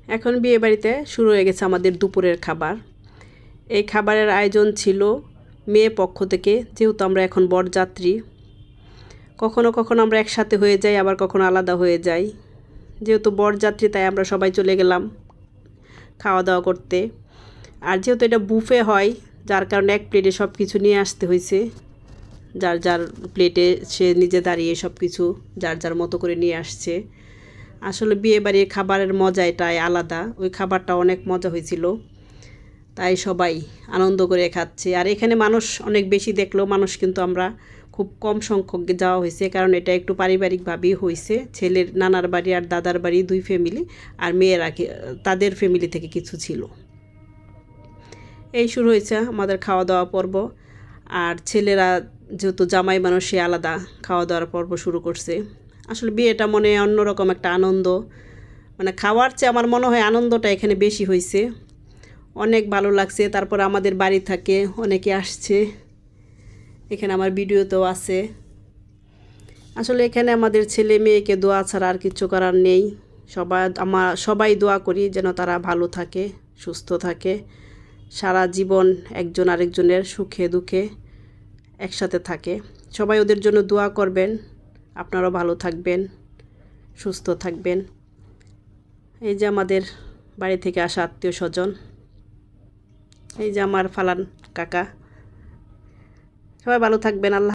এখন বিয়েবাড়িতে শুরু হয়ে গেছে আমাদের দুপুরের খাবার। এই খাবারের আয়োজন ছিল মেয়ে পক্ষ থেকে, যেহেতু আমরা এখন বরযাত্রী। কখনো কখনো আমরা একসাথে হয়ে যাই, আবার কখনো আলাদা হয়ে যাই। যেহেতু বরযাত্রী তাই আমরা সবাই চলে গেলাম খাওয়া দাওয়া করতে। আর যেহেতু এটা বুফে হয়, যার কারণে এক প্লেটে সব কিছু নিয়ে আসতে হয়েছে। যার যার প্লেটে সে নিজে দাঁড়িয়ে সব কিছু যার যার মতো করে নিয়ে আসছে। আসলে বিয়েবাড়ির খাবারের মজা এটাই আলাদা। ওই খাবারটা অনেক মজা হয়েছিল, তাই সবাই আনন্দ করে খাচ্ছে। আর এখানে মানুষ অনেক বেশি দেখলেও মানুষ কিন্তু আমরা খুব কম সংখ্যক যাওয়া হয়েছে, কারণ এটা একটু পারিবারিকভাবেই হয়েছে। ছেলের নানার বাড়ি আর দাদার বাড়ি দুই ফ্যামিলি, আর মেয়েরা তাদের ফ্যামিলি থেকে কিছু ছিল। এই শুরু হয়েছে আমাদের খাওয়া দাওয়া পর্ব। আর ছেলেরা যেহেতু জামাই মানুষ, সে আলাদা খাওয়া দাওয়ার পর্ব শুরু করছে। আসলে বিয়েটা মনে অন্যরকম একটা আনন্দ, মানে খাওয়ার চেয়ে আমার মনে হয় আনন্দটা এখানে বেশি হয়েছে। অনেক ভালো লাগছে। তারপর আমাদের বাড়ি থেকে অনেকে আসছে, এখানে আমার ভিডিওতেও আছে। আসলে এখানে আমাদের ছেলে মেয়েকে দোয়া ছাড়া আর কিছু করার নেই। সবাই দোয়া করি যেন তারা ভালো থাকে, সুস্থ থাকে, সারা জীবন একজন আরেকজনের সুখে দুঃখে একসাথে থাকে। সবাই ওদের জন্য দোয়া করবেন। আপনারাও ভালো থাকবেন, সুস্থ থাকবেন। এই যে আমাদের বাড়ি থেকে আসা আত্মীয় স্বজন, এই যে আমার ফালান কাকা, সবাই ভালো থাকবেন। আল্লাহ।